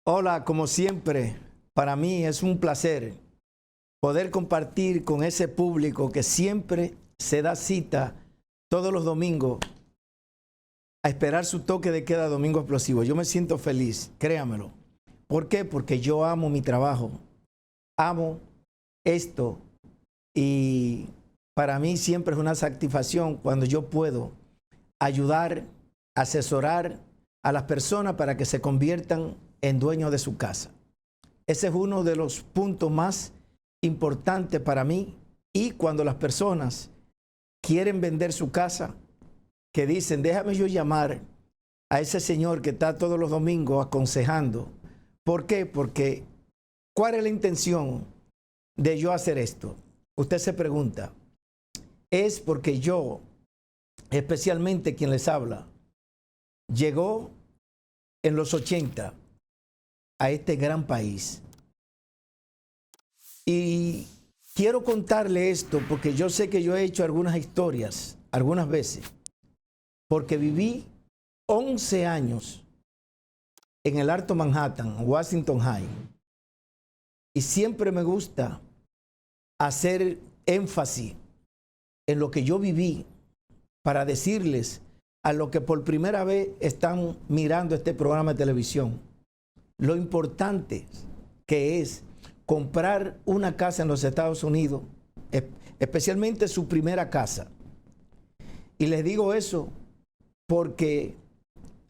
Hola, como siempre, para mí es un placer poder compartir con ese público que siempre se da cita todos los domingos a esperar su toque de queda Domingo Explosivo. Yo me siento feliz, créamelo. ¿Por qué? Porque yo amo mi trabajo, amo esto y para mí siempre es una satisfacción cuando yo puedo ayudar, asesorar a las personas para que se conviertan en dueños de su casa. Ese es uno de los puntos más importantes para mí. Y cuando las personas quieren vender su casa, que dicen, déjame yo llamar a ese señor que está todos los domingos aconsejando. ¿Por qué? Porque ¿cuál es la intención de yo hacer esto? Usted se pregunta. Es porque yo, especialmente quien les habla, llegó en los 80 a este gran país. Y quiero contarle esto porque yo sé que yo he hecho algunas historias, algunas veces, porque viví 11 años en el Alto Manhattan, Washington High, y siempre me gusta hacer énfasis en lo que yo viví para decirles a los que por primera vez están mirando este programa de televisión lo importante que es comprar una casa en los Estados Unidos, especialmente su primera casa. Y les digo eso porque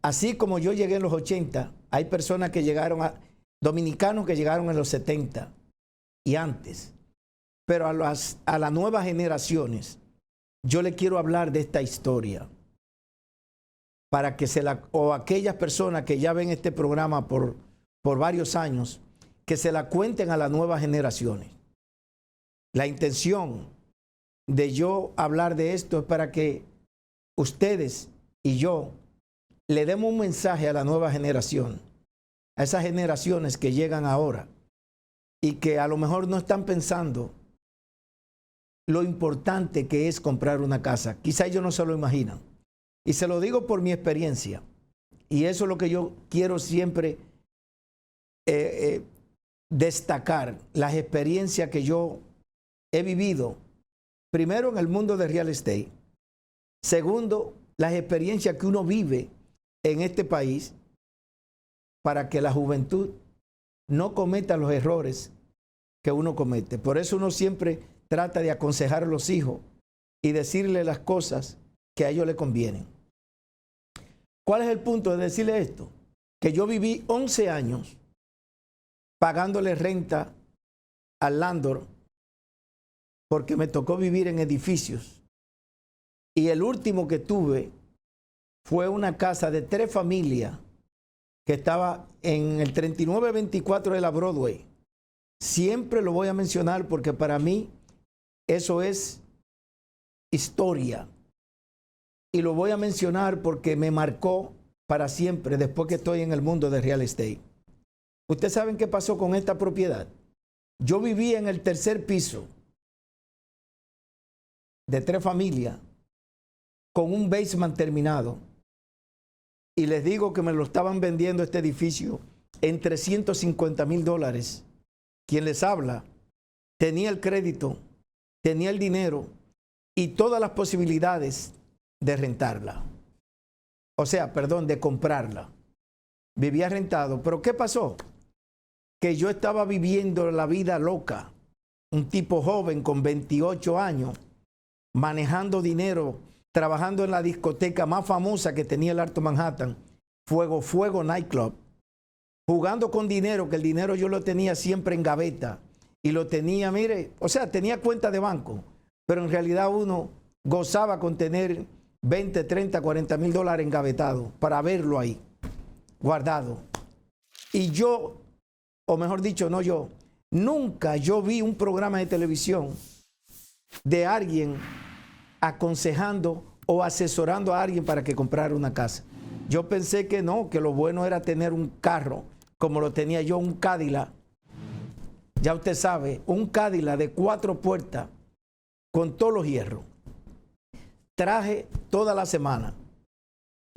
así como yo llegué en los 80, hay personas que llegaron, dominicanos que llegaron en los 70 y antes. Pero a las nuevas generaciones, yo le quiero hablar de esta historia para que o aquellas personas que ya ven este programa por varios años, que se la cuenten a las nuevas generaciones. La intención de yo hablar de esto es para que ustedes y yo le demos un mensaje a la nueva generación, a esas generaciones que llegan ahora y que a lo mejor no están pensando lo importante que es comprar una casa. Quizá ellos no se lo imaginan. Y se lo digo por mi experiencia. Y eso es lo que yo quiero siempre destacar, las experiencias que yo he vivido. Primero, en el mundo de real estate. Segundo, las experiencias que uno vive en este país para que la juventud no cometa los errores que uno comete. Por eso uno siempre trata de aconsejar a los hijos y decirle las cosas que a ellos les convienen. ¿Cuál es el punto de decirle esto? Que yo viví 11 años pagándole renta al landlord porque me tocó vivir en edificios. Y el último que tuve fue una casa de 3 familias que estaba en el 3924 de la Broadway. Siempre lo voy a mencionar porque para mí eso es historia. Y lo voy a mencionar porque me marcó para siempre después que estoy en el mundo de real estate. ¿Ustedes saben qué pasó con esta propiedad? Yo vivía en el tercer piso de 3 familias con un basement terminado. Y les digo que me lo estaban vendiendo este edificio en $350,000. Quien les habla tenía el crédito, tenía el dinero y todas las posibilidades de rentarla. O sea, perdón, de comprarla. Vivía rentado. ¿Pero qué pasó? Que yo estaba viviendo la vida loca. Un tipo joven con 28 años, manejando dinero, trabajando en la discoteca más famosa que tenía el Alto Manhattan, Fuego Fuego Nightclub, jugando con dinero, que el dinero yo lo tenía siempre en gaveta. Y lo tenía, mire, o sea, tenía cuenta de banco, pero en realidad uno gozaba con tener 20, 30, 40 mil dólares engavetados para verlo ahí, guardado. Y yo, o mejor dicho, no yo, nunca yo vi un programa de televisión de alguien aconsejando o asesorando a alguien para que comprara una casa. Yo pensé que no, que lo bueno era tener un carro, como lo tenía yo, un Cadillac. Ya usted sabe, un Cadillac de 4 puertas con todos los hierros. Traje toda la semana.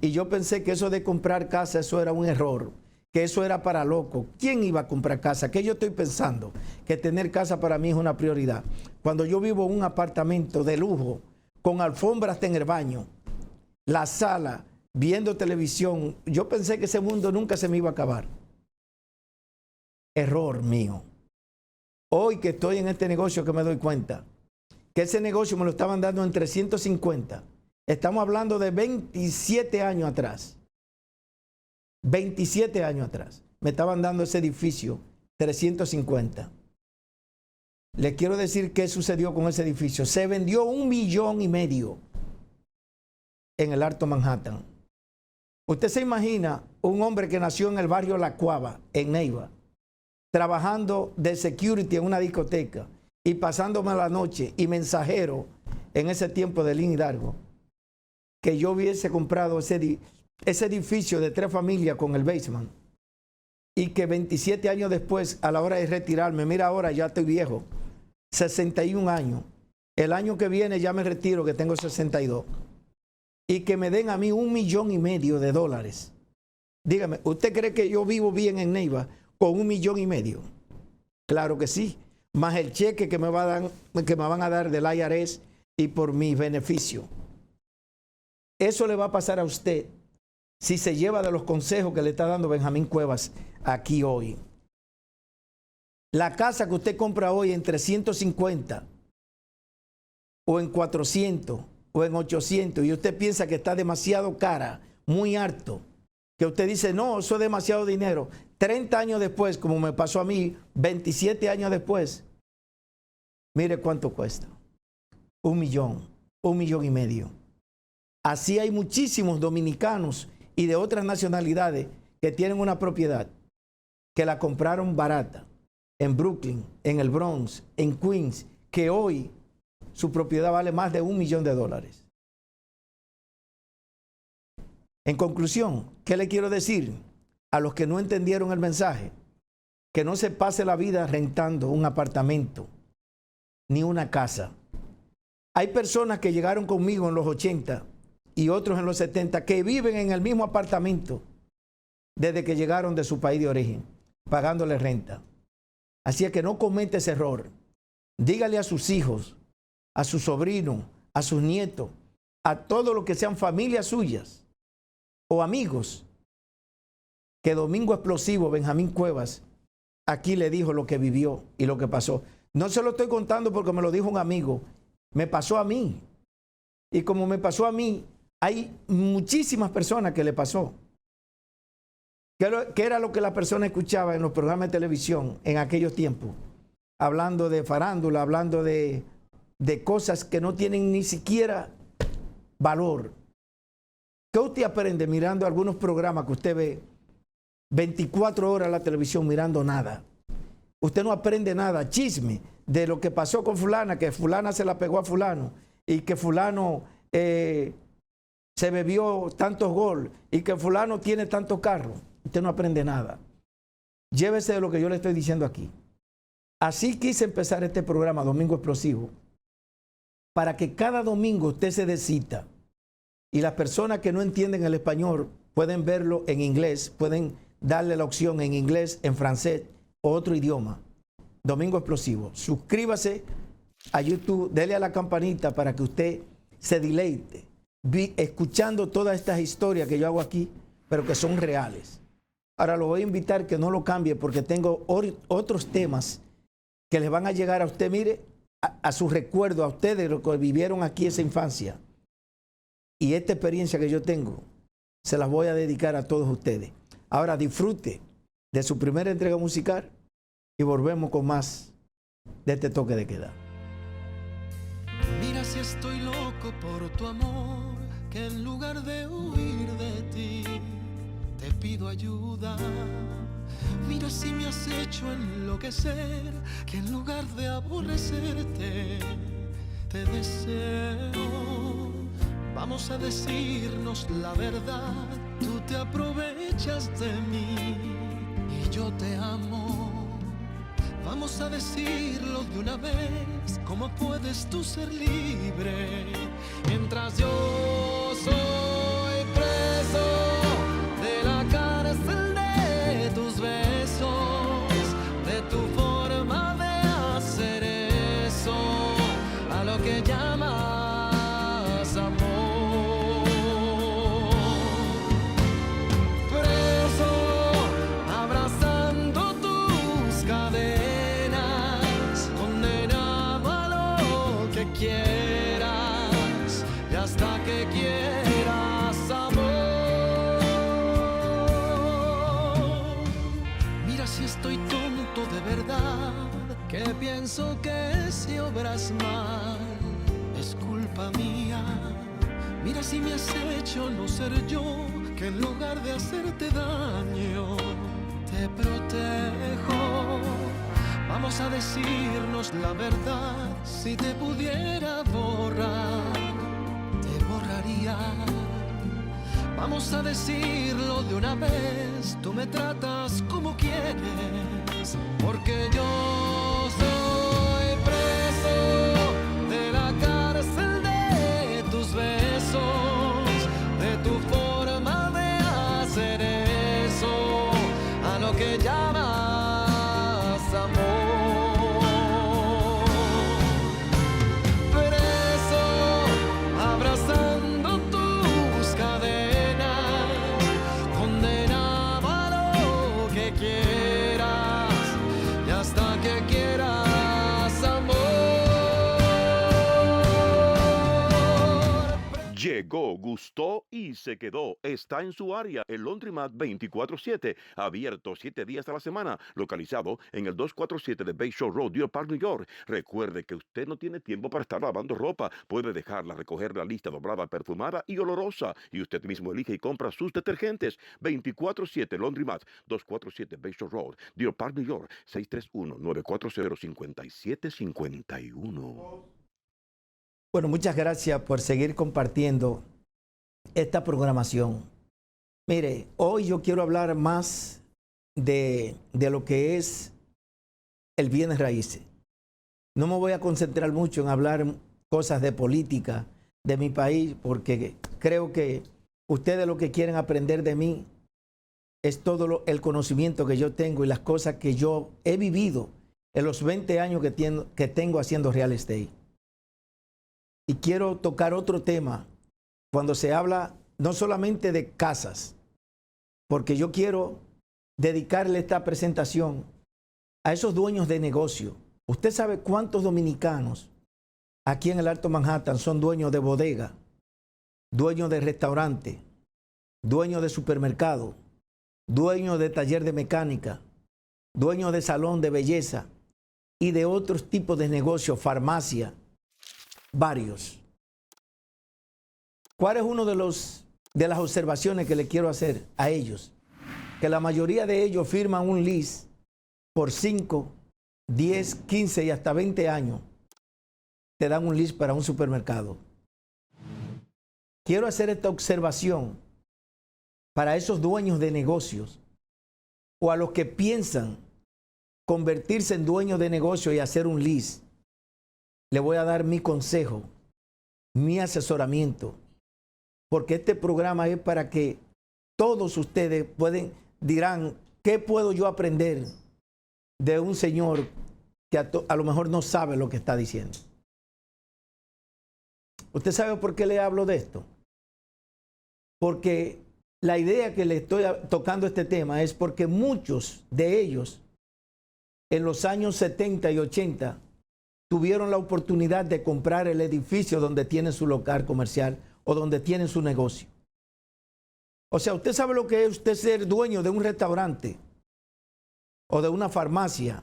Y yo pensé que eso de comprar casa, eso era un error. que eso era para locos. ¿Quién iba a comprar casa? ¿Qué yo estoy pensando? Que tener casa para mí es una prioridad. Cuando yo vivo en un apartamento de lujo, con alfombras en el baño, la sala, viendo televisión, yo pensé que ese mundo nunca se me iba a acabar. Error mío. Hoy que estoy en este negocio que me doy cuenta que ese negocio me lo estaban dando en 350. Estamos hablando de 27 años atrás. 27 años atrás. Me estaban dando ese edificio 350. Les quiero decir qué sucedió con ese edificio. Se vendió 1,5 millones en el Alto Manhattan. Usted se imagina un hombre que nació en el barrio La Cuava, en Neiva, trabajando de security en una discoteca y pasándome la noche y mensajero en ese tiempo de Lin Hidalgo, que yo hubiese comprado ese edificio de 3 familias con el basement y que 27 años después, a la hora de retirarme, mira ahora ya estoy viejo, 61 años, el año que viene ya me retiro que tengo 62, y que me den a mí $1,5 millones. Dígame, ¿usted cree que yo vivo bien en Neiva con $1,5 millones? Claro que sí, más el cheque que me van a dar del IRS y por mis beneficios. Eso le va a pasar a usted si se lleva de los consejos que le está dando Benjamín Cuevas aquí hoy. La casa que usted compra hoy en 350 o en 400 o en 800 y usted piensa que está demasiado cara, muy harto, que usted dice, no, eso es demasiado dinero. 30 años después, como me pasó a mí, 27 años después, mire cuánto cuesta. 1 millón, $1,5 millones. Así hay muchísimos dominicanos y de otras nacionalidades que tienen una propiedad que la compraron barata en Brooklyn, en el Bronx, en Queens, que hoy su propiedad vale más de $1 millón. En conclusión, ¿qué le quiero decir a los que no entendieron el mensaje? Que no se pase la vida rentando un apartamento ni una casa. Hay personas que llegaron conmigo en los 80 y otros en los 70 que viven en el mismo apartamento desde que llegaron de su país de origen, pagándole renta. Así es que no cometa ese error. Dígale a sus hijos, a sus sobrinos, a sus nietos, a todos los que sean familias suyas o amigos, que Domingo Explosivo, Benjamín Cuevas, aquí le dijo lo que vivió y lo que pasó. No se lo estoy contando porque me lo dijo un amigo, me pasó a mí. Y como me pasó a mí, hay muchísimas personas que le pasó. ¿Qué era lo que la persona escuchaba en los programas de televisión en aquellos tiempos? Hablando de farándula, hablando de cosas que no tienen ni siquiera valor. ¿Qué usted aprende mirando algunos programas que usted ve 24 horas en la televisión mirando nada? Usted no aprende nada, chisme de lo que pasó con fulana, que fulana se la pegó a fulano y que fulano se bebió tantos gol y que fulano tiene tantos carros. Usted no aprende nada. Llévese de lo que yo le estoy diciendo aquí. Así quise empezar este programa, Domingo Explosivo, para que cada domingo usted se dé cita y las personas que no entienden el español pueden verlo en inglés, pueden darle la opción en inglés, en francés o otro idioma. Domingo Explosivo. Suscríbase a YouTube, dele a la campanita para que usted se deleite escuchando todas estas historias que yo hago aquí, pero que son reales. Ahora lo voy a invitar que no lo cambie porque tengo otros temas que les van a llegar a usted, mire, a su recuerdo, a ustedes los que vivieron aquí esa infancia. Y esta experiencia que yo tengo, se las voy a dedicar a todos ustedes. Ahora disfrute de su primera entrega musical y volvemos con más de este toque de queda. Mira si estoy loco por tu amor, que en lugar de huir de ti, te pido ayuda. Mira si me has hecho enloquecer, que en lugar de aborrecerte, te deseo. Vamos a decirnos la verdad, tú te aprovechas de mí y yo te amo. Vamos a decirlo de una vez, ¿cómo puedes tú ser libre mientras yo soy preso de la cárcel de quieras y hasta que quieras, amor. Mira si estoy tonto de verdad, que pienso que si obras mal es culpa mía. Mira si me has hecho no ser yo, que en lugar de hacerte daño te protejo. Vamos a decirnos la verdad, si te pudiera borrar, te borraría. Vamos a decirlo de una vez, tú me tratas como quieres, porque yo soy preso de la cárcel de tus besos, de tu forma de hacer eso, a lo que llamas amor. Preso, abrazando tus cadenas, condenado a lo que quieras y hasta que quieras, amor. Llegó, gustó y se quedó. Está en su área, el Laundromat 24/7, abierto 7 días a la semana, localizado en el 247 de Bayshore Road, Deer Park, New York. Recuerde que usted no tiene tiempo para estar lavando ropa. Puede dejarla recoger la lista doblada, perfumada y olorosa, y usted mismo elige y compra sus detergentes. 24/7 Laundromat, 247 Bayshore Road, Deer Park, New York, 631-940-5751. Bueno, muchas gracias por seguir compartiendo esta programación. Mire, hoy yo quiero hablar más de lo que es el bienes raíces. No me voy a concentrar mucho en hablar cosas de política de mi país, porque creo que ustedes lo que quieren aprender de mí es todo el conocimiento que yo tengo y las cosas que yo he vivido en los 20 años que tengo haciendo real estate. Y quiero tocar otro tema cuando se habla no solamente de casas, porque yo quiero dedicarle esta presentación a esos dueños de negocio. ¿Usted sabe cuántos dominicanos aquí en el Alto Manhattan son dueños de bodega, dueños de restaurante, dueños de supermercado, dueños de taller de mecánica, dueños de salón de belleza y de otros tipos de negocios, farmacia? Varios. ¿Cuál es uno de las observaciones que le quiero hacer a ellos? Que la mayoría de ellos firman un lease por 5, 10, 15 y hasta 20 años. Te dan un lease para un supermercado. Quiero hacer esta observación para esos dueños de negocios o a los que piensan convertirse en dueños de negocio y hacer un lease. Le voy a dar mi consejo, mi asesoramiento, porque este programa es para que todos ustedes dirán, ¿qué puedo yo aprender de un señor que a lo mejor no sabe lo que está diciendo? ¿Usted sabe por qué le hablo de esto? Porque la idea que le estoy tocando este tema es porque muchos de ellos en los años 70 y 80 tuvieron la oportunidad de comprar el edificio donde tienen su local comercial o donde tienen su negocio. O sea, usted sabe lo que es usted ser dueño de un restaurante o de una farmacia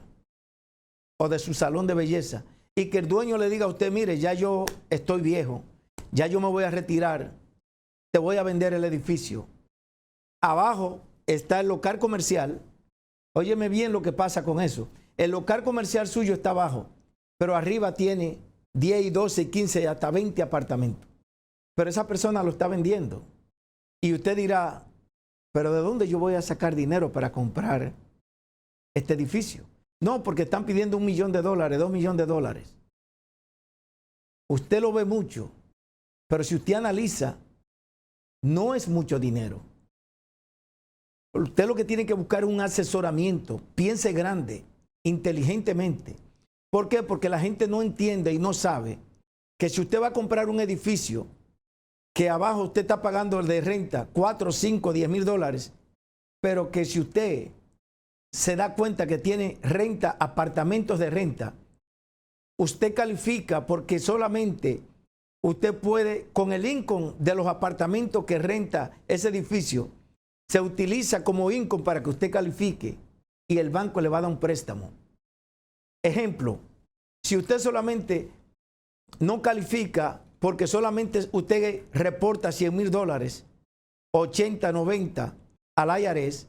o de su salón de belleza y que el dueño le diga a usted, mire, ya yo estoy viejo, ya yo me voy a retirar, te voy a vender el edificio. Abajo está el local comercial. Óyeme bien lo que pasa con eso. El local comercial suyo está abajo, pero arriba tiene 10 y 12 y 15 y hasta 20 apartamentos. Pero esa persona lo está vendiendo. Y usted dirá, pero ¿de dónde yo voy a sacar dinero para comprar este edificio? No, porque están pidiendo $1 millón, $2 millones. Usted lo ve mucho, pero si usted analiza, no es mucho dinero. Usted lo que tiene que buscar es un asesoramiento. Piense grande, inteligentemente. ¿Por qué? Porque la gente no entiende y no sabe que si usted va a comprar un edificio que abajo usted está pagando el de renta 4, 5, 10 mil dólares, pero que si usted se da cuenta que tiene renta, apartamentos de renta usted califica porque solamente usted puede, con el income de los apartamentos que renta ese edificio, se utiliza como income para que usted califique y el banco le va a dar un préstamo. Ejemplo, si usted solamente no califica porque solamente usted reporta $100,000, 80, 90 al IRS,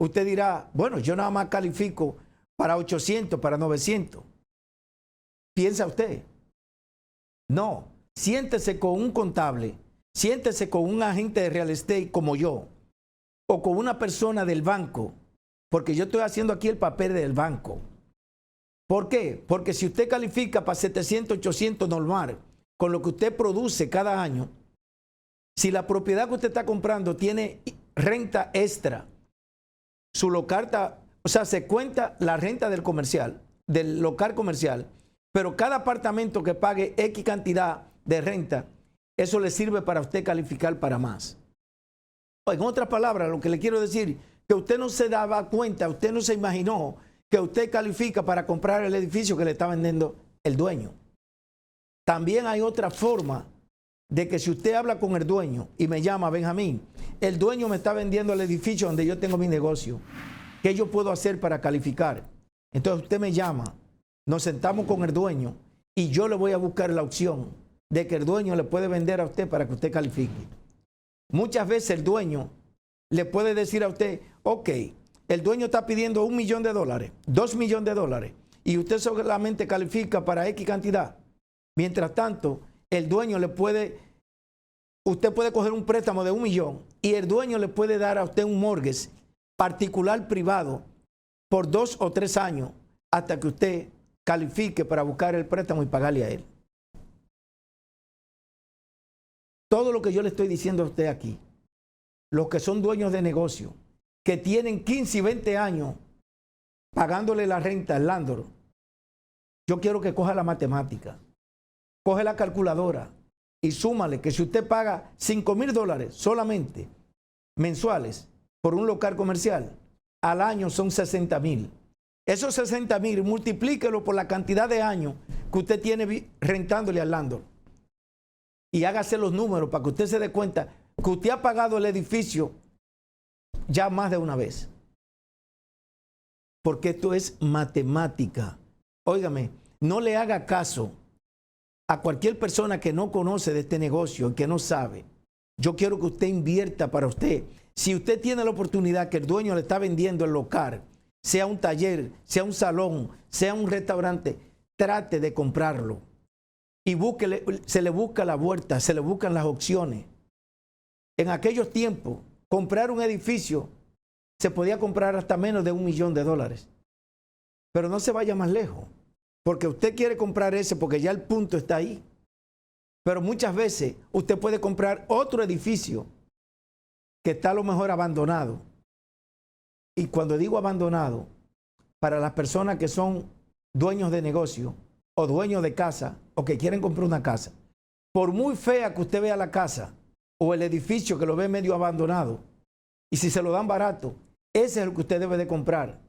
usted dirá, bueno, yo nada más califico para 800, para 900. ¿Piensa usted? No, siéntese con un contable, siéntese con un agente de real estate como yo, o con una persona del banco, porque yo estoy haciendo aquí el papel del banco. ¿Por qué? Porque si usted califica para 700, 800 normal, con lo que usted produce cada año, si la propiedad que usted está comprando tiene renta extra, su local está, o sea, se cuenta la renta del comercial, del local comercial, pero cada apartamento que pague X cantidad de renta, eso le sirve para usted calificar para más. En otras palabras, lo que le quiero decir, que usted no se daba cuenta, usted no se imaginó que usted califica para comprar el edificio que le está vendiendo el dueño. También hay otra forma de que si usted habla con el dueño y me llama, Benjamín, el dueño me está vendiendo el edificio donde yo tengo mi negocio, ¿qué yo puedo hacer para calificar? Entonces usted me llama, nos sentamos con el dueño y yo le voy a buscar la opción de que el dueño le puede vender a usted para que usted califique. Muchas veces el dueño le puede decir a usted, ok, el dueño está pidiendo $1 millón, $2 millones, y usted solamente califica para X cantidad. Mientras tanto, el dueño usted puede coger un préstamo de $1 millón y el dueño le puede dar a usted un mortgage particular privado por 2 o 3 años hasta que usted califique para buscar el préstamo y pagarle a él. Todo lo que yo le estoy diciendo a usted aquí, los que son dueños de negocio, que tienen 15 y 20 años pagándole la renta al landlord, yo quiero que coja la matemática, coge la calculadora y súmale que si usted paga $5,000 solamente mensuales por un local comercial, al año son 60,000. Esos 60,000 multiplíquelo por la cantidad de años que usted tiene rentándole al landlord. Y hágase los números para que usted se dé cuenta que usted ha pagado el edificio ya más de una vez. Porque esto es matemática. Óigame, no le haga caso a cualquier persona que no conoce de este negocio y que no sabe. Yo quiero que usted invierta para usted. Si usted tiene la oportunidad que el dueño le está vendiendo el local, sea un taller, sea un salón, sea un restaurante, trate de comprarlo. Y se le busca la vuelta, se le buscan las opciones. En aquellos tiempos, comprar un edificio se podía comprar hasta menos de $1 millón. Pero no se vaya más lejos, porque usted quiere comprar ese porque ya el punto está ahí. Pero muchas veces usted puede comprar otro edificio que está a lo mejor abandonado. Y cuando digo abandonado, para las personas que son dueños de negocio o dueños de casa o que quieren comprar una casa, por muy fea que usted vea la casa o el edificio que lo ve medio abandonado, y si se lo dan barato, ese es el que usted debe de comprar.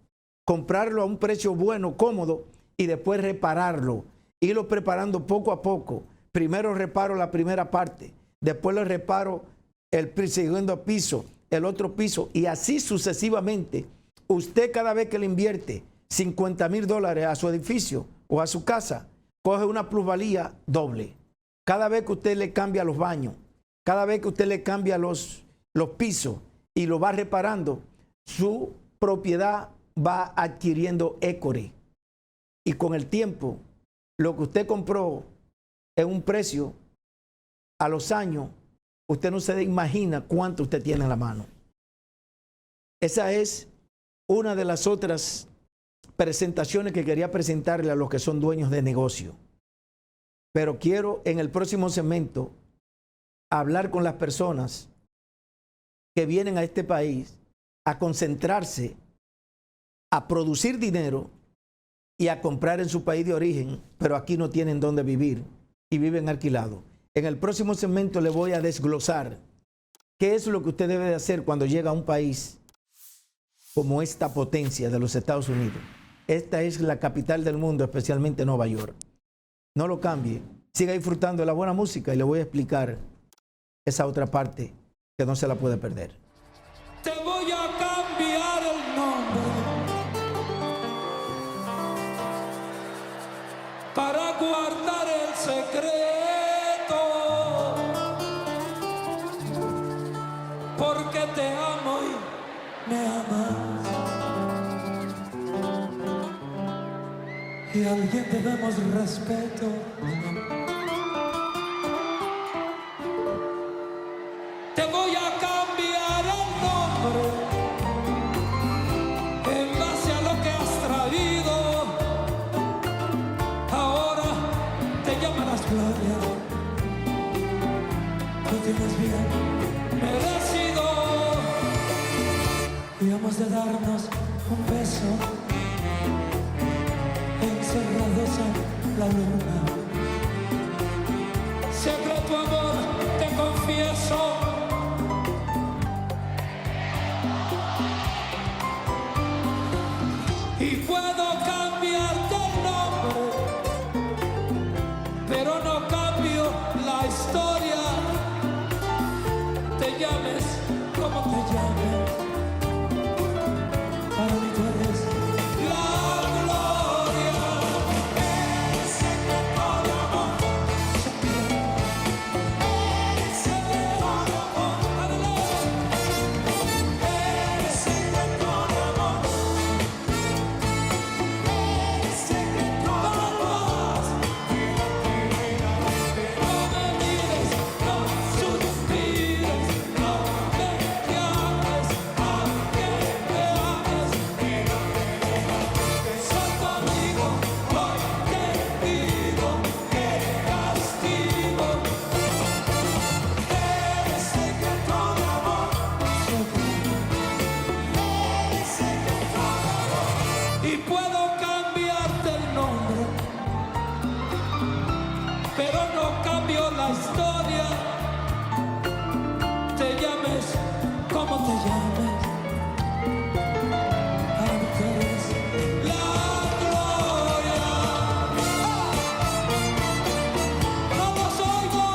Comprarlo a un precio bueno, cómodo, y después repararlo. Irlo preparando poco a poco. Primero reparo la primera parte, después le reparo el segundo piso, el otro piso, y así sucesivamente. Usted cada vez que le invierte $50,000 a su edificio o a su casa, coge una plusvalía doble. Cada vez que usted le cambia los baños, cada vez que usted le cambia los pisos y lo va reparando, su propiedad va adquiriendo equity. Y con el tiempo, lo que usted compró en un precio, a los años, usted no se imagina cuánto usted tiene en la mano. Esa es una de las otras presentaciones que quería presentarle a los que son dueños de negocio. Pero quiero en el próximo segmento hablar con las personas que vienen a este país a concentrarse, a producir dinero y a comprar en su país de origen, pero aquí no tienen dónde vivir y viven alquilados. En el próximo segmento le voy a desglosar qué es lo que usted debe de hacer cuando llega a un país como esta potencia de los Estados Unidos. Esta es la capital del mundo, especialmente Nueva York. no lo cambie. Siga disfrutando de la buena música y le voy a explicar esa otra parte que no se la puede perder. Te voy a cambiar el nombre para guardar el secreto, porque te amo y me amas, y a alguien debemos respeto. Te voy a cambiar el nombre en base a lo que has traído. Ahora te llamarás Gloria. Tú tienes bien merecido. Y hemos de darnos un beso encerrados en la luna. Secreto amor, te confieso. Y puedo cambiarte el nombre, pero no cambio la historia. Te llames como te llames, para mí tú eres la gloria. El secreto de amor, el secreto de amor, el secreto de amor. Y puedo cambiarte el nombre, pero no cambio la historia. Te llames como te llames, para mí tú eres la gloria. ¡No los oigo!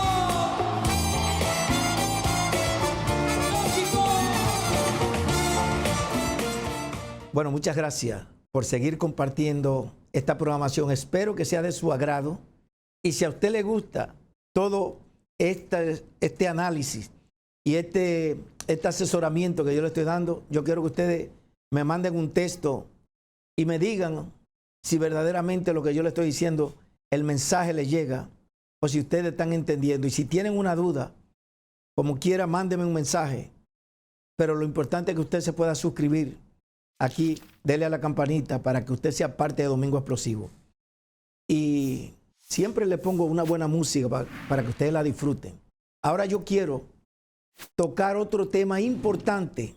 ¡México! Bueno, muchas gracias por seguir compartiendo esta programación. Espero que sea de su agrado. Y si a usted le gusta todo este análisis y este asesoramiento que yo le estoy dando, yo quiero que ustedes me manden un texto y me digan si verdaderamente lo que yo le estoy diciendo, el mensaje le llega o si ustedes están entendiendo. Y si tienen una duda, como quiera, mándenme un mensaje. Pero lo importante es que usted se pueda suscribir aquí, dele a la campanita para que usted sea parte de Domingo Explosivo. Y siempre le pongo una buena música para que ustedes la disfruten. Ahora yo quiero tocar otro tema importante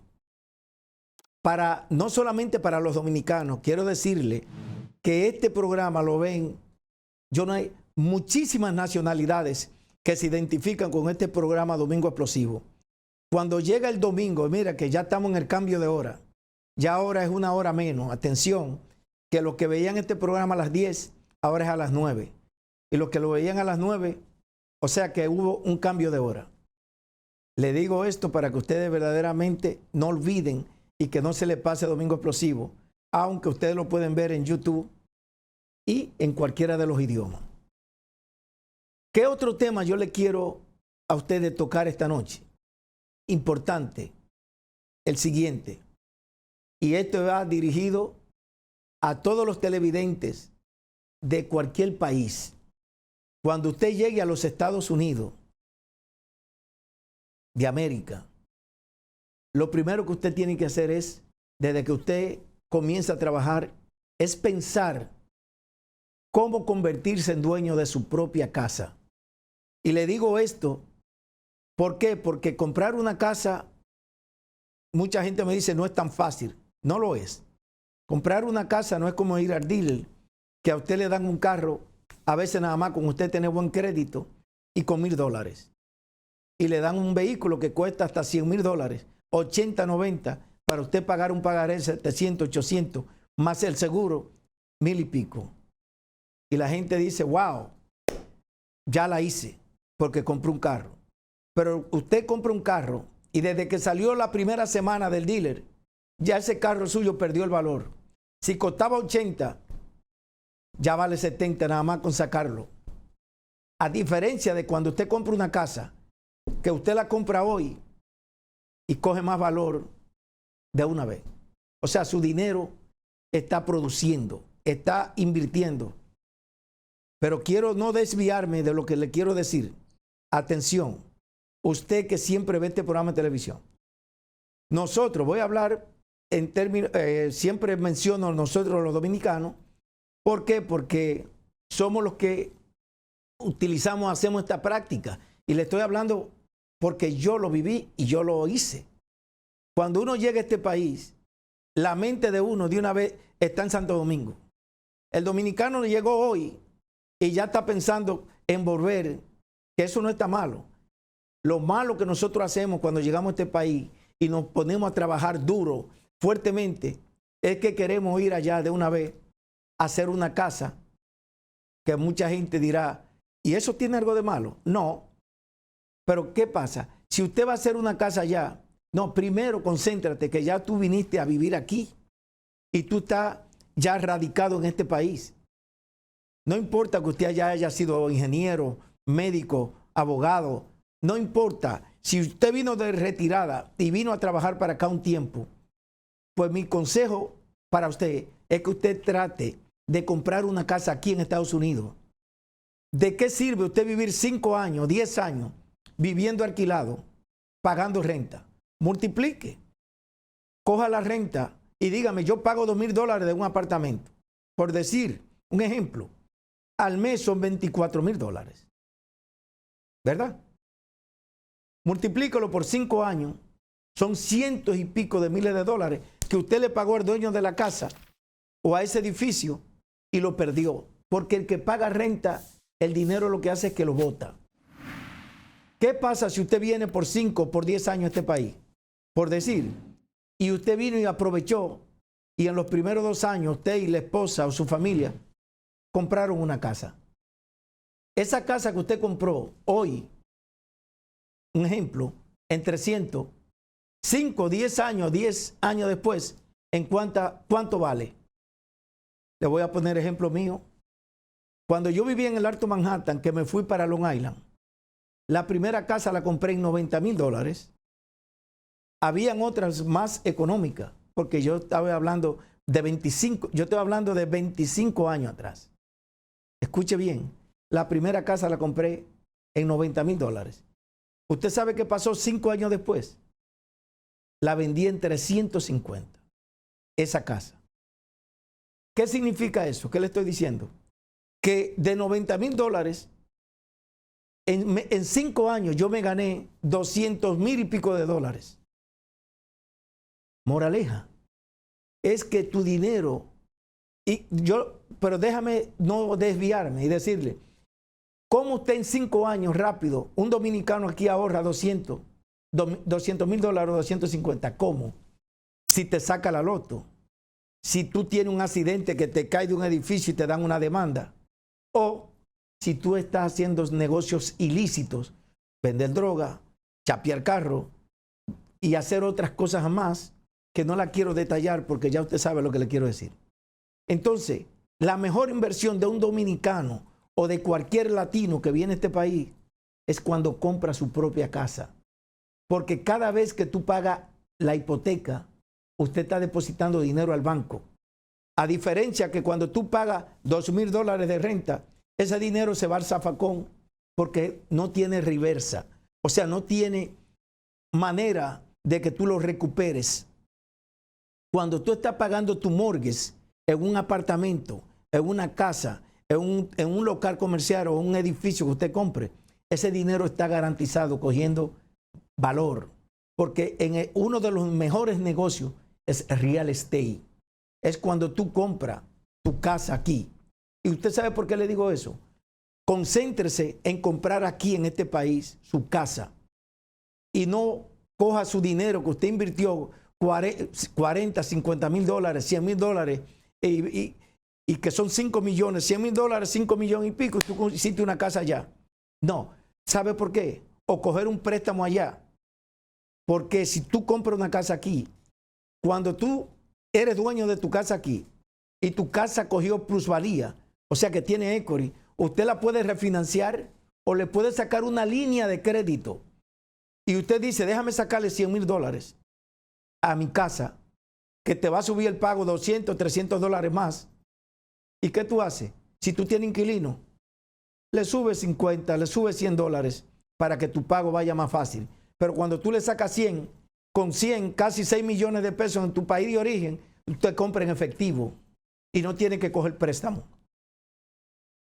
no solamente para los dominicanos. Quiero decirle que este programa lo ven, no hay muchísimas nacionalidades que se identifican con este programa Domingo Explosivo. Cuando llega el domingo, mira que ya estamos en el cambio de hora. Ya ahora es una hora menos. Atención, que los que veían este programa a las 10, ahora es a las 9. Y los que lo veían a las 9, o sea que hubo un cambio de hora. Le digo esto para que ustedes verdaderamente no olviden y que no se les pase Domingo Explosivo, aunque ustedes lo pueden ver en YouTube y en cualquiera de los idiomas. ¿Qué otro tema yo le quiero a ustedes tocar esta noche? Importante, el siguiente. Y esto va dirigido a todos los televidentes de cualquier país. Cuando usted llegue a los Estados Unidos de América, lo primero que usted tiene que hacer es, desde que usted comienza a trabajar, es pensar cómo convertirse en dueño de su propia casa. Y le digo esto, ¿por qué? Porque comprar una casa, mucha gente me dice, no es tan fácil. No lo es. Comprar una casa no es como ir al dealer, que a usted le dan un carro, a veces nada más con usted tener buen crédito y con $1,000. Y le dan un vehículo que cuesta hasta $100,000, 80, 90, para usted pagar un pagaré de 700, 800, más el seguro, 1,000 y pico. Y la gente dice, wow, ya la hice porque compré un carro. Pero usted compra un carro y desde que salió la primera semana del dealer, ya ese carro suyo perdió el valor. Si costaba 80, ya vale 70 nada más con sacarlo. A diferencia de cuando usted compra una casa, que usted la compra hoy y coge más valor de una vez. O sea, su dinero está produciendo, está invirtiendo. Pero quiero no desviarme de lo que le quiero decir. Atención, usted que siempre ve este programa de televisión. Nosotros, voy a hablar en términos, siempre menciono nosotros los dominicanos. ¿Por qué? Porque somos los que hacemos esta práctica. Y le estoy hablando porque yo lo viví y yo lo hice. Cuando uno llega a este país, la mente de uno de una vez está en Santo Domingo. El dominicano llegó hoy y ya está pensando en volver, que eso no está malo. Lo malo que nosotros hacemos cuando llegamos a este país y nos ponemos a trabajar duro, fuertemente, es que queremos ir allá de una vez a hacer una casa, que mucha gente dirá, ¿y eso tiene algo de malo? No. Pero ¿qué pasa? Si usted va a hacer una casa allá, no, primero concéntrate que ya tú viniste a vivir aquí y tú estás ya radicado en este país. No importa que usted ya haya sido ingeniero, médico, abogado, no importa. Si usted vino de retirada y vino a trabajar para acá un tiempo, pues mi consejo para usted es que usted trate de comprar una casa aquí en Estados Unidos. ¿De qué sirve usted vivir 5 años, 10 años viviendo alquilado, pagando renta? Multiplique, coja la renta y dígame, yo pago $2,000 de un apartamento. Por decir un ejemplo, al mes son $24,000. ¿Verdad? Multiplícalo por 5 años, son cientos y pico de miles de dólares que usted le pagó al dueño de la casa o a ese edificio y lo perdió. Porque el que paga renta, el dinero lo que hace es que lo bota. ¿Qué pasa si usted viene por 5, por 10 años a este país? Por decir, y usted vino y aprovechó y en los primeros 2 años usted y la esposa o su familia compraron una casa. Esa casa que usted compró hoy, un ejemplo, en 300, 5, 10 años después, ¿en cuánto vale? Le voy a poner ejemplo mío. Cuando yo vivía en el Alto Manhattan, que me fui para Long Island, la primera casa la compré en $90,000. Habían otras más económicas, porque yo estaba hablando de 25 años atrás. Escuche bien, la primera casa la compré en $90,000. ¿Usted sabe qué pasó 5 años después? La vendí en 350, esa casa. ¿Qué significa eso? ¿Qué le estoy diciendo? Que de $90,000, en 5 años yo me gané $200,000 y pico de dólares. Moraleja, es que tu dinero, pero déjame no desviarme y decirle, ¿cómo usted en 5 años rápido, un dominicano aquí ahorra $200,000 o 250? ¿Cómo? Si te saca la loto, si tú tienes un accidente que te cae de un edificio y te dan una demanda, o si tú estás haciendo negocios ilícitos, vender droga, chapear carro y hacer otras cosas más que no la quiero detallar porque ya usted sabe lo que le quiero decir. Entonces, la mejor inversión de un dominicano o de cualquier latino que viene a este país es cuando compra su propia casa. Porque cada vez que tú pagas la hipoteca, usted está depositando dinero al banco. A diferencia que cuando tú pagas $2,000 de renta, ese dinero se va al zafacón porque no tiene reversa. O sea, no tiene manera de que tú lo recuperes. Cuando tú estás pagando tu mortgage en un apartamento, en una casa, en un local comercial o un edificio que usted compre, ese dinero está garantizado cogiendo valor. Porque uno de los mejores negocios es real estate. Es cuando tú compras tu casa aquí. ¿Y usted sabe por qué le digo eso? Concéntrese en comprar aquí en este país su casa y no coja su dinero que usted invirtió $40,000, $50,000, $100,000 y que son 5 millones, $100,000, 5 millones y pico, tú hiciste una casa allá. No. ¿Sabe por qué? O coger un préstamo allá. Porque si tú compras una casa aquí, cuando tú eres dueño de tu casa aquí y tu casa cogió plusvalía, o sea que tiene equity, usted la puede refinanciar o le puede sacar una línea de crédito. Y usted dice, déjame sacarle $100,000 a mi casa, que te va a subir el pago $200, $300 más. ¿Y qué tú haces? Si tú tienes inquilino, le subes 50, le subes $100 para que tu pago vaya más fácil. Pero cuando tú le sacas 100, con 100, casi 6 millones de pesos en tu país de origen, usted compra en efectivo y no tiene que coger préstamo.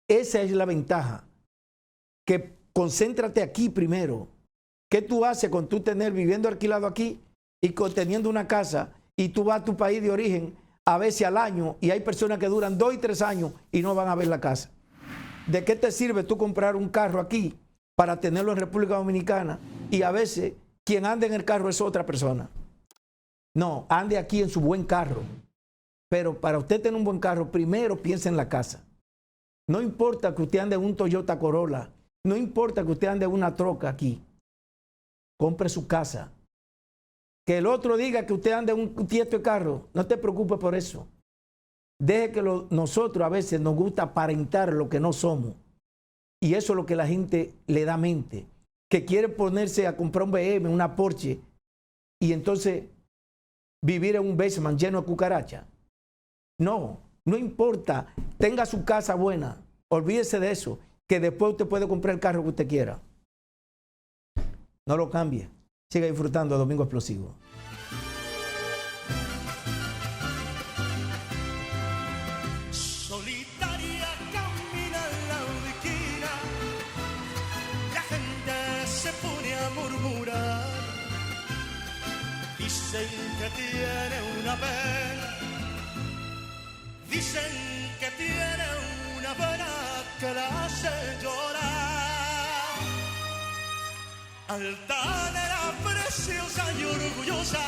Esa es la ventaja. Que concéntrate aquí primero. ¿Qué tú haces con tú tener viviendo alquilado aquí y teniendo una casa y tú vas a tu país de origen a veces al año y hay personas que duran 2 y 3 años y no van a ver la casa? ¿De qué te sirve tú comprar un carro aquí para tenerlo en República Dominicana y a veces quien anda en el carro es otra persona? No, ande aquí en su buen carro. Pero para usted tener un buen carro, primero piense en la casa. No importa que usted ande en un Toyota Corolla, no importa que usted ande en una troca aquí. Compre su casa. Que el otro diga que usted anda en un tiesto de carro, no te preocupes por eso. Deje que nosotros a veces nos gusta aparentar lo que no somos. Y eso es lo que la gente le da mente. Que quiere ponerse a comprar un BM, una Porsche, y entonces vivir en un basement lleno de cucarachas. No, no importa. Tenga su casa buena. Olvídese de eso. Que después usted puede comprar el carro que usted quiera. No lo cambie. Siga disfrutando de Domingo Explosivo. Solitaria camina en la esquina, la gente se pone a murmurar. Dicen que tiene una pena, dicen que tiene una pena que la hace llorar. Altanera, preciosa y orgullosa,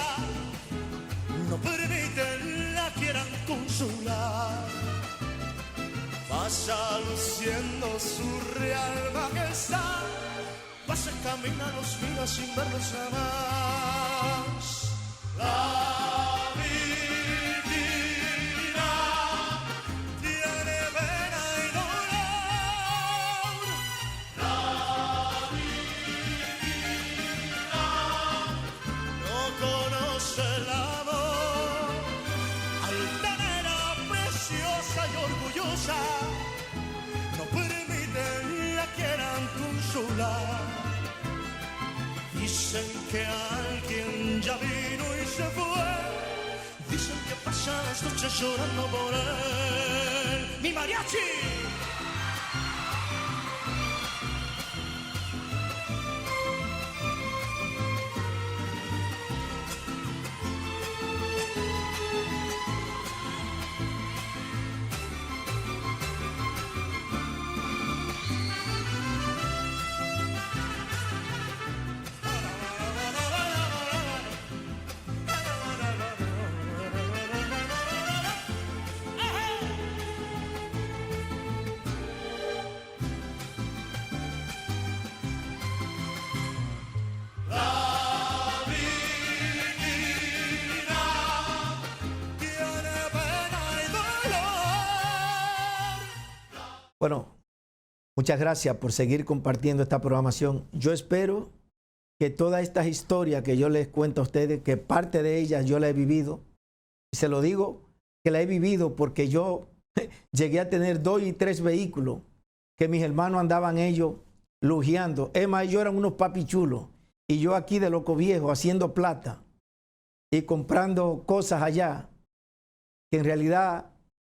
no permiten la quieran consolar. Pasa luciendo su real majestad, pasa camina los mira sin verlos jamás. La divina tiene pena y dolor. La divina no conoce el amor. Altanera, preciosa y orgullosa, no permiten la quieran consolar. Dicen que alguien ya vino y se fue. Dicen que pasan las noches llorando por él. ¡Mi mariachi! Bueno, muchas gracias por seguir compartiendo esta programación. Yo espero que todas estas historias que yo les cuento a ustedes, que parte de ellas yo la he vivido, y se lo digo que la he vivido porque yo llegué a tener 2 y 3 vehículos que mis hermanos andaban ellos lujeando. Es más, ellos eran unos papichulos y yo aquí de loco viejo haciendo plata y comprando cosas allá, que en realidad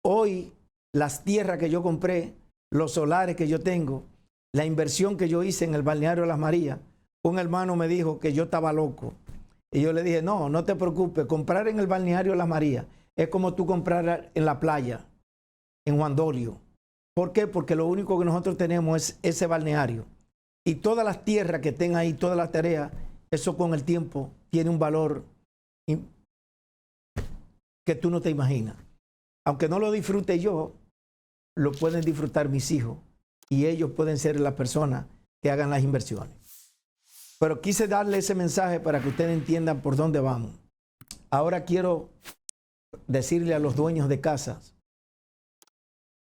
hoy las tierras que yo compré, los solares que yo tengo, la inversión que yo hice en el balneario Las Marías, un hermano me dijo que yo estaba loco. Y yo le dije, no, no te preocupes, comprar en el balneario Las Marías es como tú comprar en la playa, en Juan Dolio. ¿Por qué? Porque lo único que nosotros tenemos es ese balneario. Y todas las tierras que estén ahí, todas las tareas, eso con el tiempo tiene un valor que tú no te imaginas. Aunque no lo disfrute yo, lo pueden disfrutar mis hijos y ellos pueden ser las personas que hagan las inversiones. Pero quise darle ese mensaje para que ustedes entiendan por dónde vamos. Ahora quiero decirle a los dueños de casas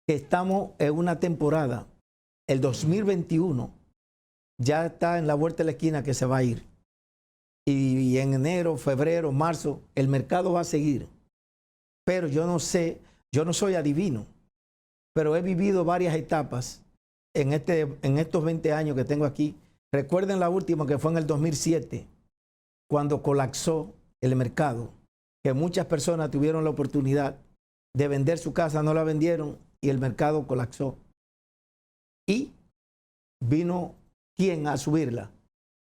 que estamos en una temporada, el 2021, ya está en la vuelta de la esquina que se va a ir. Y en enero, febrero, marzo, el mercado va a seguir. Pero yo no sé, yo no soy adivino, pero he vivido varias etapas en estos 20 años que tengo aquí. Recuerden la última que fue en el 2007, cuando colapsó el mercado, que muchas personas tuvieron la oportunidad de vender su casa, no la vendieron y el mercado colapsó. Y vino ¿quién a subirla?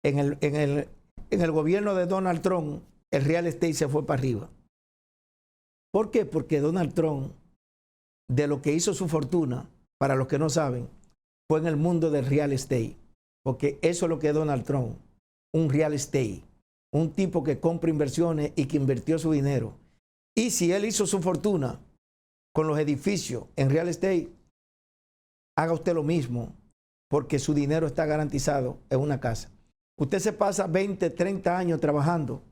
En el gobierno de Donald Trump, el real estate se fue para arriba. ¿Por qué? Porque Donald Trump, de lo que hizo su fortuna, para los que no saben, fue en el mundo del real estate. Porque eso es lo que es Donald Trump, un real estate, un tipo que compra inversiones y que invirtió su dinero. Y si él hizo su fortuna con los edificios en real estate, haga usted lo mismo, porque su dinero está garantizado en una casa. Usted se pasa 20, 30 años trabajando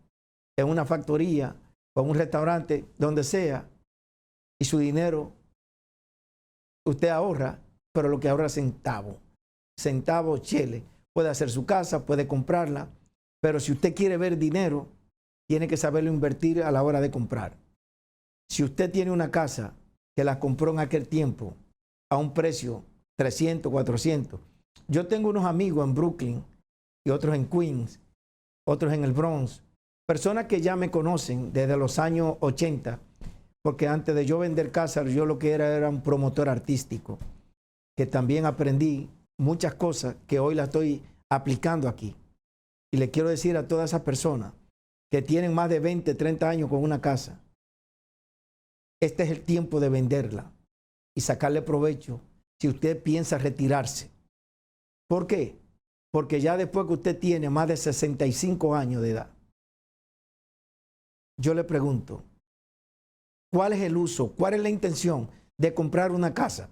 en una factoría o en un restaurante, donde sea, y su dinero, usted ahorra, pero lo que ahorra es centavos, chele. Puede hacer su casa, puede comprarla, pero si usted quiere ver dinero, tiene que saberlo invertir a la hora de comprar. Si usted tiene una casa que la compró en aquel tiempo a un precio 300, 400. Yo tengo unos amigos en Brooklyn y otros en Queens, otros en el Bronx, personas que ya me conocen desde los años 80, porque antes de yo vender casas, yo lo que era un promotor artístico, que también aprendí muchas cosas que hoy las estoy aplicando aquí. Y le quiero decir a todas esas personas que tienen más de 20, 30 años con una casa, este es el tiempo de venderla y sacarle provecho si usted piensa retirarse. ¿Por qué? Porque ya después que usted tiene más de 65 años de edad, yo le pregunto, ¿cuál es el uso? ¿Cuál es la intención de comprar una casa?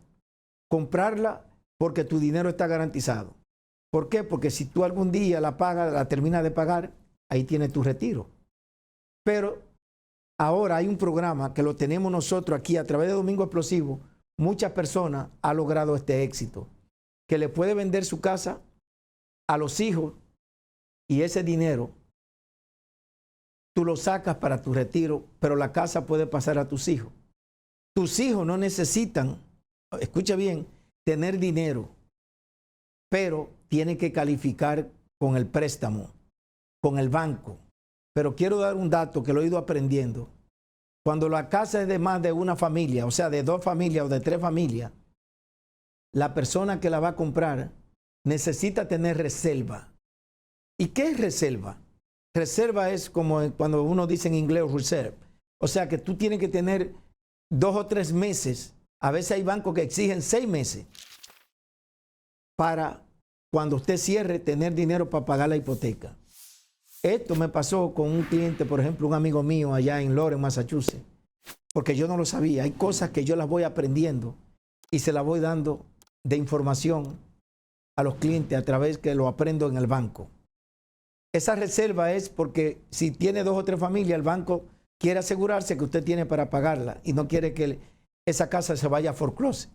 Comprarla porque tu dinero está garantizado. ¿Por qué? Porque si tú algún día la pagas, la terminas de pagar, ahí tienes tu retiro. Pero ahora hay un programa que lo tenemos nosotros aquí a través de Domingo Explosivo. Muchas personas han logrado este éxito, que le puede vender su casa a los hijos y ese dinero tú lo sacas para tu retiro, pero la casa puede pasar a tus hijos. Tus hijos no necesitan, escucha bien, tener dinero, pero tienen que calificar con el préstamo, con el banco. Pero quiero dar un dato que lo he ido aprendiendo. Cuando la casa es de más de una familia, o sea, de 2 familias o de 3 familias, la persona que la va a comprar necesita tener reserva. ¿Y qué es reserva? Reserva es como cuando uno dice en inglés reserve. O sea, que tú tienes que tener 2 o 3 meses. A veces hay bancos que exigen 6 meses para cuando usted cierre tener dinero para pagar la hipoteca. Esto me pasó con un cliente, por ejemplo, un amigo mío allá en Lawrence, Massachusetts, porque yo no lo sabía. Hay cosas que yo las voy aprendiendo y se las voy dando de información a los clientes a través que lo aprendo en el banco. Esa reserva es porque si tiene 2 o 3 familias, el banco quiere asegurarse que usted tiene para pagarla y no quiere que esa casa se vaya a foreclose.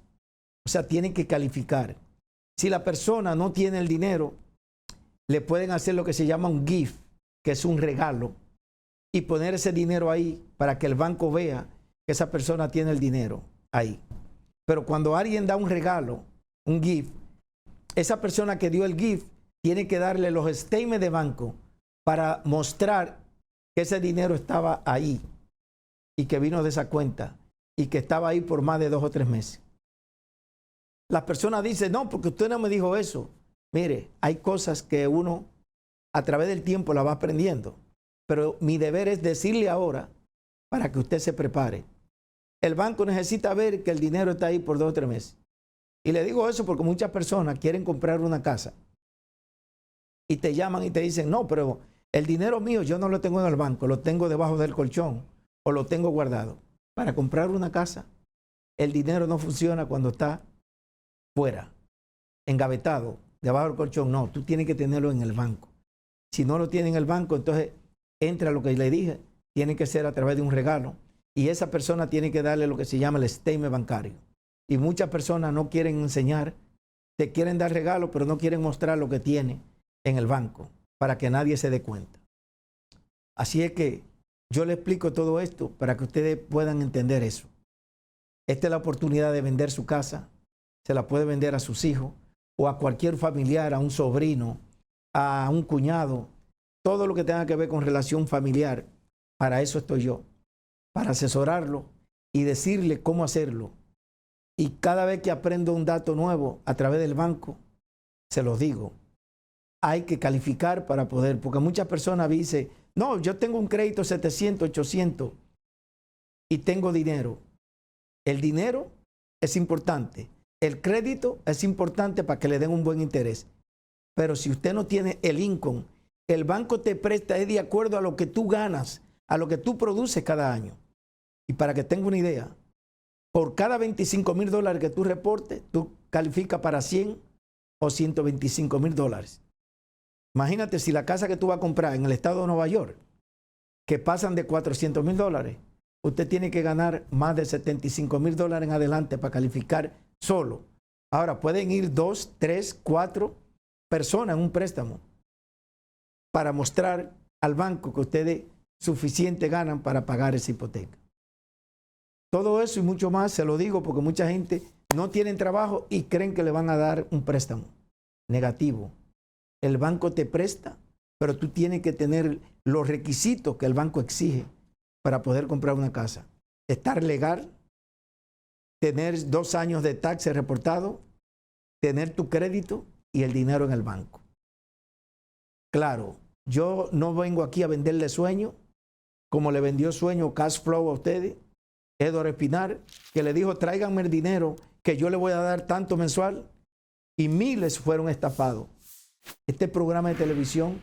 O sea, tiene que calificar. Si la persona no tiene el dinero, le pueden hacer lo que se llama un gift, que es un regalo, y poner ese dinero ahí para que el banco vea que esa persona tiene el dinero ahí. Pero cuando alguien da un regalo, un gift, esa persona que dio el gift tiene que darle los statements de banco para mostrar que ese dinero estaba ahí y que vino de esa cuenta y que estaba ahí por más de 2 o 3 meses. Las personas dicen, no, porque usted no me dijo eso. Mire, hay cosas que uno a través del tiempo la va aprendiendo, pero mi deber es decirle ahora para que usted se prepare. El banco necesita ver que el dinero está ahí por 2 o 3 meses. Y le digo eso porque muchas personas quieren comprar una casa y te llaman y te dicen, no, pero el dinero mío yo no lo tengo en el banco, lo tengo debajo del colchón o lo tengo guardado. Para comprar una casa, el dinero no funciona cuando está fuera, engavetado, debajo del colchón. No, tú tienes que tenerlo en el banco. Si no lo tienes en el banco, entonces entra lo que le dije, tiene que ser a través de un regalo. Y esa persona tiene que darle lo que se llama el statement bancario. Y muchas personas no quieren enseñar, te quieren dar regalo, pero no quieren mostrar lo que tiene en el banco para que nadie se dé cuenta. Así es que yo le explico todo esto para que ustedes puedan entender eso. Esta es la oportunidad de vender su casa, se la puede vender a sus hijos o a cualquier familiar, a un sobrino, a un cuñado, todo lo que tenga que ver con relación familiar. Para eso estoy yo, para asesorarlo y decirle cómo hacerlo. Y cada vez que aprendo un dato nuevo a través del banco, se los digo. Hay que calificar para poder, porque muchas personas dicen, no, yo tengo un crédito 700, 800 y tengo dinero. El dinero es importante. El crédito es importante para que le den un buen interés. Pero si usted no tiene el income, el banco te presta es de acuerdo a lo que tú ganas, a lo que tú produces cada año. Y para que tenga una idea, por cada $25,000 que tú reportes, tú calificas para 100 o $125,000. Imagínate si la casa que tú vas a comprar en el estado de Nueva York, que pasan de $400,000, usted tiene que ganar más de $75,000 en adelante para calificar solo. Ahora, pueden ir 2, 3, 4 personas en un préstamo para mostrar al banco que ustedes suficiente ganan para pagar esa hipoteca. Todo eso y mucho más se lo digo porque mucha gente no tiene trabajo y creen que le van a dar un préstamo negativo. El banco te presta, pero tú tienes que tener los requisitos que el banco exige para poder comprar una casa. Estar legal, tener 2 años de taxes reportado, tener tu crédito y el dinero en el banco. Claro, yo no vengo aquí a venderle sueño, como le vendió sueño Cash Flow a ustedes, Eduardo Espinar, que le dijo, tráiganme el dinero que yo le voy a dar tanto mensual, y miles fueron estafados. Este programa de televisión,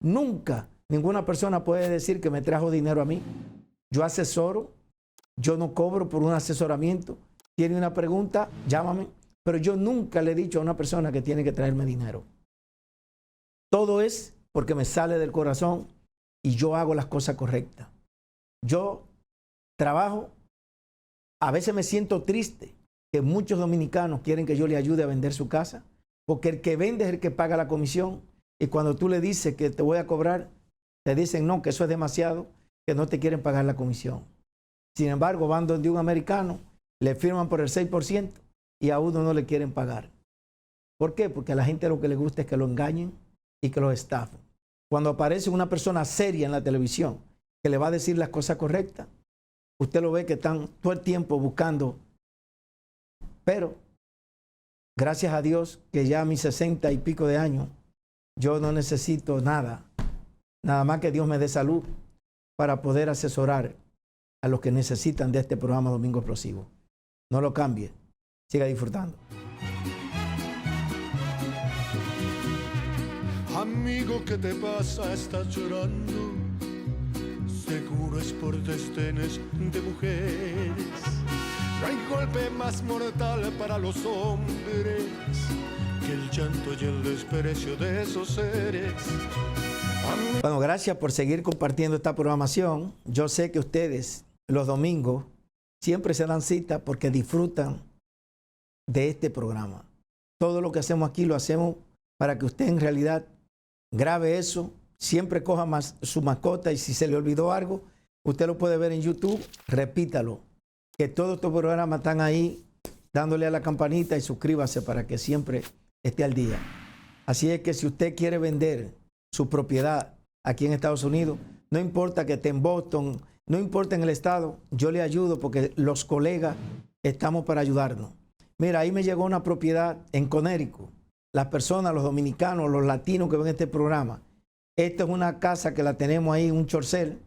nunca ninguna persona puede decir que me trajo dinero a mí. Yo asesoro, yo no cobro por un asesoramiento. Tiene una pregunta, llámame, pero yo nunca le he dicho a una persona que tiene que traerme dinero. Todo es porque me sale del corazón y yo hago las cosas correctas. Yo trabajo, a veces me siento triste que muchos dominicanos quieren que yo le ayude a vender su casa, porque el que vende es el que paga la comisión, y cuando tú le dices que te voy a cobrar, te dicen no, que eso es demasiado, que no te quieren pagar la comisión. Sin embargo, van donde un americano, le firman por el 6% y a uno no le quieren pagar. ¿Por qué? Porque a la gente lo que le gusta es que lo engañen y que lo estafen. Cuando aparece una persona seria en la televisión que le va a decir las cosas correctas, usted lo ve que están todo el tiempo buscando. Pero, gracias a Dios, que ya a mis 60 y pico de años, yo no necesito nada. Nada más que Dios me dé salud para poder asesorar a los que necesitan de este programa Domingo Explosivo. No lo cambie. Siga disfrutando. Amigo, ¿qué te pasa? ¿Estás llorando? Seguro es por destenes de mujeres. No hay golpe más mortal para los hombres que el llanto y el desprecio de esos seres. Bueno, gracias por seguir compartiendo esta programación. Yo sé que ustedes los domingos siempre se dan cita porque disfrutan de este programa. Todo lo que hacemos aquí lo hacemos para que usted en realidad grabe eso, siempre coja más su mascota y si se le olvidó algo, usted lo puede ver en YouTube, repítalo. Que todos estos programas están ahí, dándole a la campanita y suscríbase para que siempre esté al día. Así es que si usted quiere vender su propiedad aquí en Estados Unidos, no importa que esté en Boston, no importa en el estado, yo le ayudo porque los colegas estamos para ayudarnos. Mira, ahí me llegó una propiedad en Connecticut. Las personas, los dominicanos, los latinos que ven este programa, esta es una casa que la tenemos ahí, un chorcel,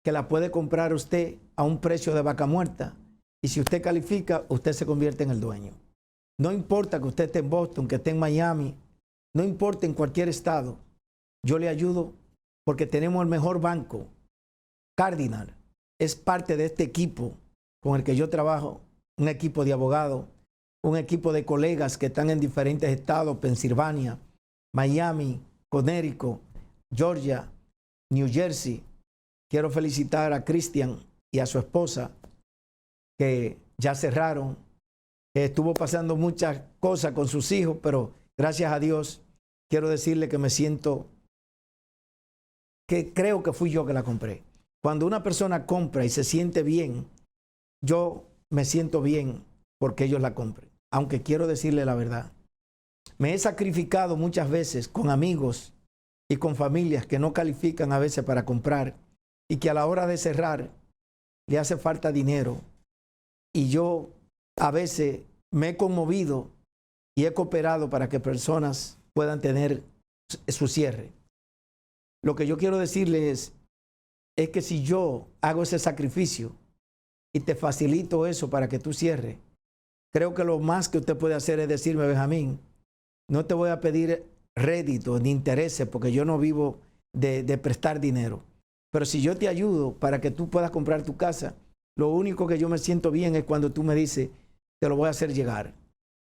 que la puede comprar usted a un precio de vaca muerta. Y si usted califica, usted se convierte en el dueño. No importa que usted esté en Boston, que esté en Miami, no importa en cualquier estado, yo le ayudo porque tenemos el mejor banco. Cardinal es parte de este equipo con el que yo trabajo, un equipo de abogados un equipo de colegas que están en diferentes estados, Pensilvania, Miami, Connecticut, Georgia, New Jersey. Quiero felicitar a Cristian y a su esposa, que ya cerraron. Estuvo pasando muchas cosas con sus hijos, pero gracias a Dios quiero decirle que me siento, que creo que fui yo que la compré. Cuando una persona compra y se siente bien, yo me siento bien porque ellos la compren. Aunque quiero decirle la verdad, me he sacrificado muchas veces con amigos y con familias que no califican a veces para comprar y que a la hora de cerrar le hace falta dinero. Y yo a veces me he conmovido y he cooperado para que personas puedan tener su cierre. Lo que yo quiero decirles es que si yo hago ese sacrificio y te facilito eso para que tú cierres, creo que lo más que usted puede hacer es decirme: Benjamín, no te voy a pedir rédito ni intereses porque yo no vivo de prestar dinero. Pero si yo te ayudo para que tú puedas comprar tu casa, lo único que yo me siento bien es cuando tú me dices: te lo voy a hacer llegar.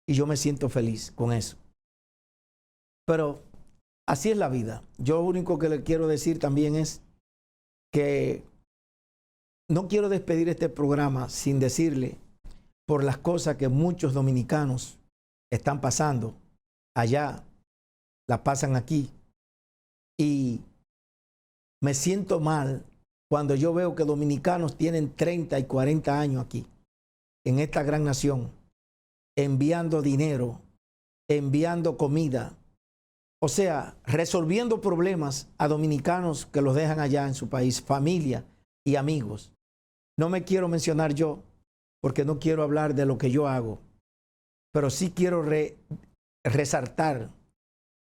Y yo me siento feliz con eso. Pero así es la vida. Yo lo único que le quiero decir también es que no quiero despedir este programa sin decirle por las cosas que muchos dominicanos están pasando allá, las pasan aquí. Y me siento mal cuando yo veo que dominicanos tienen 30 y 40 años aquí, en esta gran nación, enviando dinero, enviando comida, o sea, resolviendo problemas a dominicanos que los dejan allá en su país, familia y amigos. No me quiero mencionar yo, porque no quiero hablar de lo que yo hago, pero sí quiero resaltar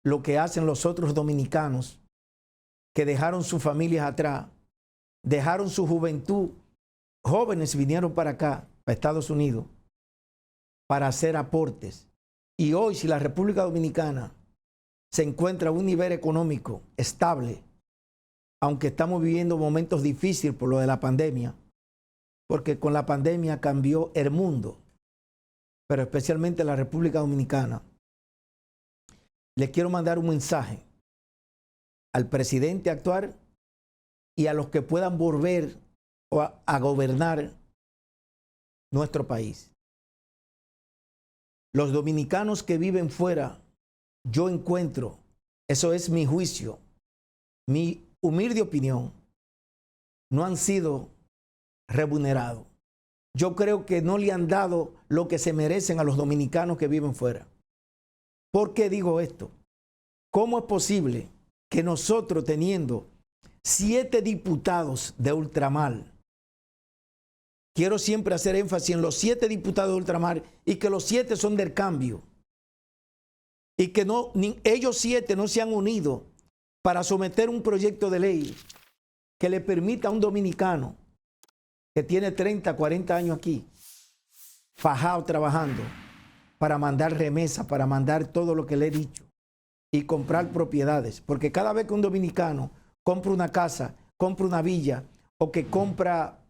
lo que hacen los otros dominicanos que dejaron sus familias atrás, dejaron su juventud, jóvenes vinieron para acá, a Estados Unidos, para hacer aportes. Y hoy, si la República Dominicana se encuentra a un nivel económico estable, aunque estamos viviendo momentos difíciles por lo de la pandemia, porque con la pandemia cambió el mundo, pero especialmente la República Dominicana, le quiero mandar un mensaje al presidente actual y a los que puedan volver a gobernar nuestro país. Los dominicanos que viven fuera, yo encuentro, eso es mi juicio, mi humilde opinión, no han sido remunerados. Yo creo que no le han dado lo que se merecen a los dominicanos que viven fuera. ¿Por qué digo esto? ¿Cómo es posible que nosotros, teniendo 7 diputados de ultramar, quiero siempre hacer énfasis en los 7 diputados de ultramar y que los 7 son del cambio, y que ellos 7 no se han unido para someter un proyecto de ley que le permita a un dominicano que tiene 30, 40 años aquí, fajado trabajando, para mandar remesas, para mandar todo lo que le he dicho y comprar propiedades? Porque cada vez que un dominicano compra una casa, compra una villa o que compra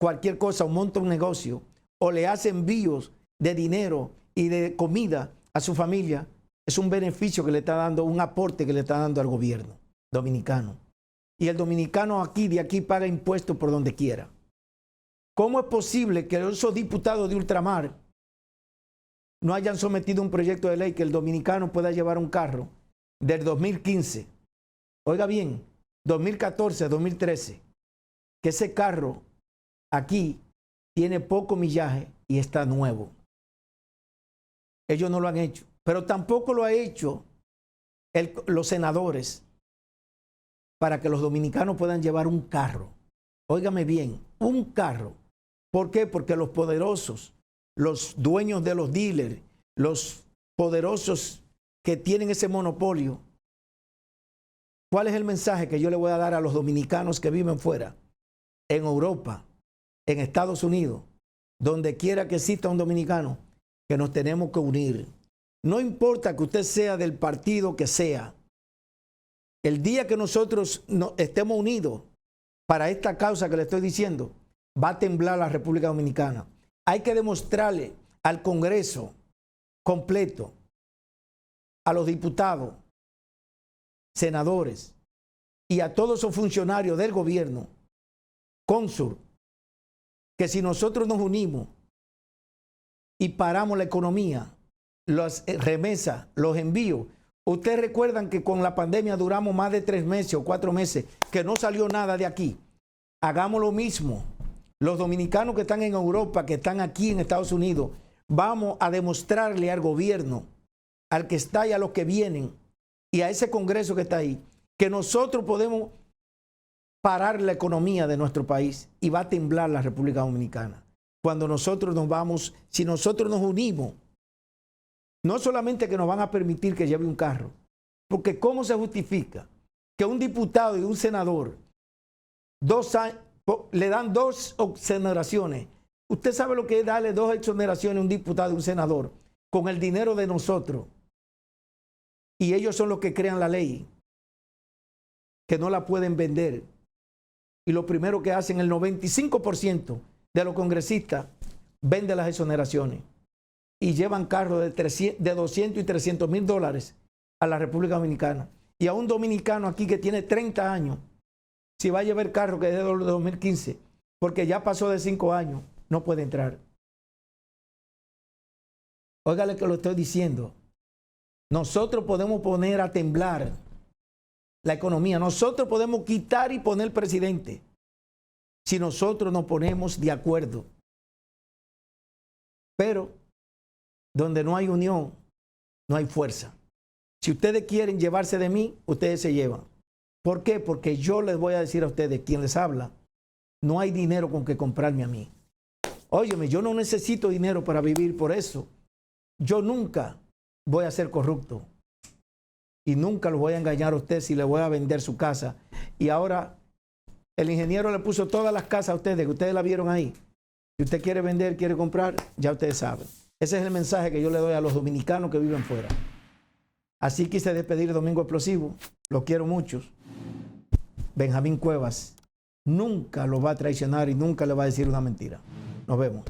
cualquier cosa o monta un negocio o le hace envíos de dinero y de comida a su familia, es un beneficio que le está dando, un aporte que le está dando al gobierno dominicano. Y el dominicano aquí, de aquí, paga impuestos por donde quiera. ¿Cómo es posible que esos diputados de ultramar no hayan sometido un proyecto de ley que el dominicano pueda llevar un carro del 2015? Oiga bien, 2014, 2013, que ese carro aquí tiene poco millaje y está nuevo. Ellos no lo han hecho, pero tampoco lo ha hecho los senadores para que los dominicanos puedan llevar un carro. Óigame bien, un carro. ¿Por qué? Porque los poderosos, los dueños de los dealers, los poderosos que tienen ese monopolio. ¿Cuál es el mensaje que yo le voy a dar a los dominicanos que viven fuera? En Europa, en Estados Unidos, donde quiera que exista un dominicano, que nos tenemos que unir. No importa que usted sea del partido que sea. El día que nosotros estemos unidos para esta causa que le estoy diciendo, va a temblar la República Dominicana. Hay que demostrarle al Congreso, completo a los diputados, senadores y a todos esos funcionarios del gobierno, cónsul, que si nosotros nos unimos y paramos la economía, las remesas, los envíos. Ustedes recuerdan que con la pandemia duramos más de 3 meses o 4 meses, que no salió nada de aquí. Hagamos lo mismo. Los dominicanos que están en Europa, que están aquí en Estados Unidos, vamos a demostrarle al gobierno, al que está y a los que vienen, y a ese Congreso que está ahí, que nosotros podemos parar la economía de nuestro país y va a temblar la República Dominicana. Cuando nosotros nos vamos, si nosotros nos unimos, no solamente que nos van a permitir que lleve un carro, porque ¿cómo se justifica que un diputado y un senador 2 años, le dan 2 exoneraciones? Usted sabe lo que es darle 2 exoneraciones a un diputado y un senador con el dinero de nosotros. Y ellos son los que crean la ley, que no la pueden vender. Y lo primero que hacen, el 95% de los congresistas vende las exoneraciones y llevan carros de 200 y 300 mil dólares a la República Dominicana. Y a un dominicano aquí que tiene 30 años, si va a llevar carro que es de 2015, porque ya pasó de 5 años, no puede entrar. Óigale que lo estoy diciendo. Nosotros podemos poner a temblar la economía. Nosotros podemos quitar y poner presidente si nosotros nos ponemos de acuerdo. Pero donde no hay unión, no hay fuerza. Si ustedes quieren llevarse de mí, ustedes se llevan. ¿Por qué? Porque yo les voy a decir a ustedes, quien les habla, no hay dinero con que comprarme a mí. Óyeme, yo no necesito dinero para vivir, por eso yo nunca voy a ser corrupto. Y nunca los voy a engañar a usted si le voy a vender su casa. Y ahora el ingeniero le puso todas las casas a ustedes, que ustedes la vieron ahí. Si usted quiere vender, quiere comprar, ya ustedes saben. Ese es el mensaje que yo le doy a los dominicanos que viven fuera. Así quise despedir Domingo Explosivo. Los quiero muchos. Benjamín Cuevas nunca lo va a traicionar y nunca le va a decir una mentira. Nos vemos.